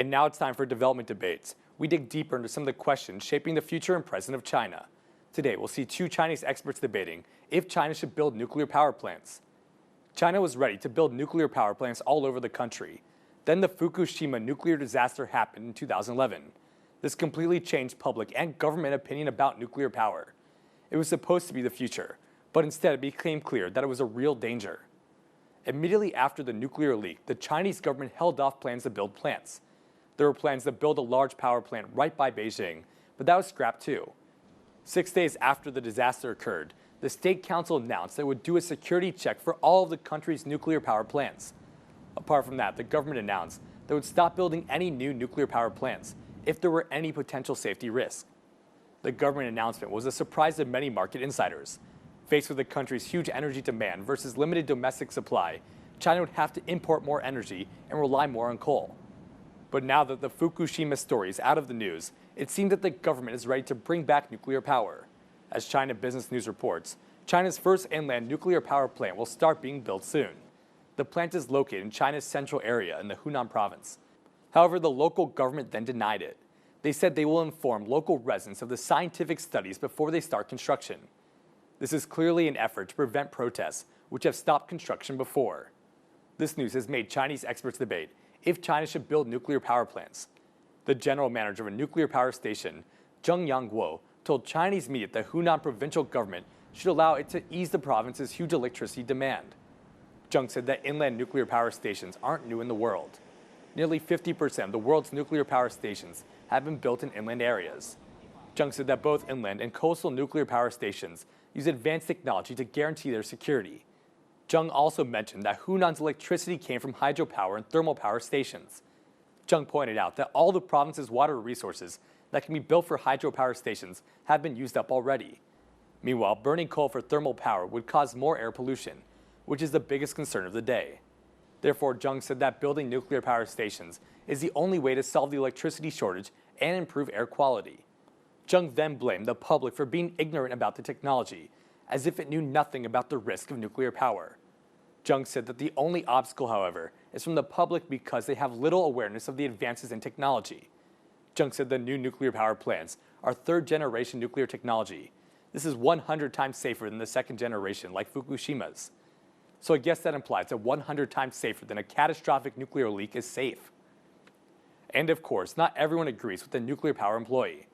And now it's time for development debates. We dig deeper into some of the questions shaping the future and present of China. Today, we'll see two Chinese experts debating if China should build nuclear power plants. China was ready to build nuclear power plants all over the country. Then the Fukushima nuclear disaster happened in 2011. This completely changed public and government opinion about nuclear power. It was supposed to be the future, but instead it became clear that it was a real danger. Immediately after the nuclear leak, the Chinese government held off plans to build plants. There were plans to build a large power plant right by Beijing, but that was scrapped too. 6 days after the disaster occurred, the State Council announced they would do a security check for all of the country's nuclear power plants. Apart from that, the government announced they would stop building any new nuclear power plants if there were any potential safety risks. The government announcement was a surprise to many market insiders. Faced with the country's huge energy demand versus limited domestic supply, China would have to import more energy and rely more on coal. But now that the Fukushima story is out of the news, it seems that the government is ready to bring back nuclear power. As China Business News reports, China's first inland nuclear power plant will start being built soon. The plant is located in China's central area in the Hunan province. However, the local government then denied it. They said they will inform local residents of the scientific studies before they start construction. This is clearly an effort to prevent protests, which have stopped construction before. This news has made Chinese experts debate if China should build nuclear power plants. The general manager of a nuclear power station, Zheng Yangguo, told Chinese media that the Hunan provincial government should allow it to ease the province's huge electricity demand. Zheng said that inland nuclear power stations aren't new in the world. Nearly 50% of the world's nuclear power stations have been built in inland areas. Zheng said that both inland and coastal nuclear power stations use advanced technology to guarantee their security. Zheng also mentioned that Hunan's electricity came from hydropower and thermal power stations. Zheng pointed out that all the province's water resources that can be built for hydropower stations have been used up already. Meanwhile, burning coal for thermal power would cause more air pollution, which is the biggest concern of the day. Therefore, Zheng said that building nuclear power stations is the only way to solve the electricity shortage and improve air quality. Zheng then blamed the public for being ignorant about the technology, as if it knew nothing about the risk of nuclear power. Zheng said that the only obstacle, however, is from the public because they have little awareness of the advances in technology. Zheng said the new nuclear power plants are third-generation nuclear technology. This is 100 times safer than the second generation, like Fukushima's. So I guess that implies that 100 times safer than a catastrophic nuclear leak is safe. And of course, not everyone agrees with the nuclear power employee.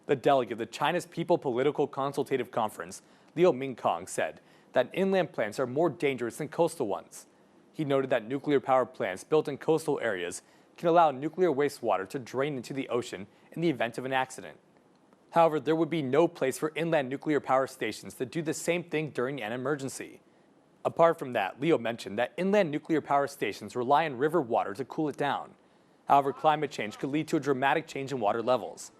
The delegate of the China's People Political Consultative Conference, Liu Mingkong, said that inland plants are more dangerous than coastal ones. He noted that nuclear power plants built in coastal areas can allow nuclear wastewater to drain into the ocean in the event of an accident. However, there would be no place for inland nuclear power stations to do the same thing during an emergency. Apart from that, Liu mentioned that inland nuclear power stations rely on river water to cool it down. However, climate change could lead to a dramatic change in water levels.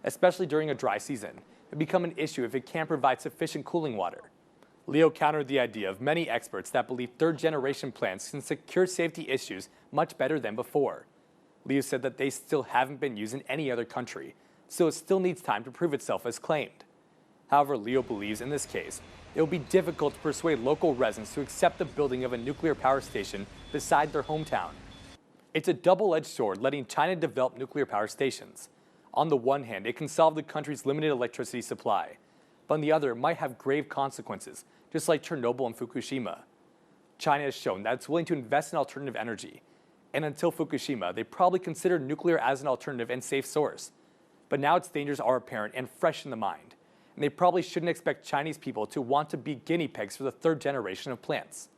Especially during a dry season, it would become an issue if it can't provide sufficient cooling water. Liu countered the idea of many experts that believe third-generation plants can secure safety issues much better than before. Liu said that they still haven't been used in any other country, so it still needs time to prove itself as claimed. However, Liu believes in this case, it will be difficult to persuade local residents to accept the building of a nuclear power station beside their hometown. It's a double-edged sword letting China develop nuclear power stations. On the one hand, it can solve the country's limited electricity supply, but on the other, it might have grave consequences, just like Chernobyl and Fukushima. China has shown that it's willing to invest in alternative energy, and until Fukushima, they probably considered nuclear as an alternative and safe source. But now its dangers are apparent and fresh in the mind, and they probably shouldn't expect Chinese people to want to be guinea pigs for the third generation of plants.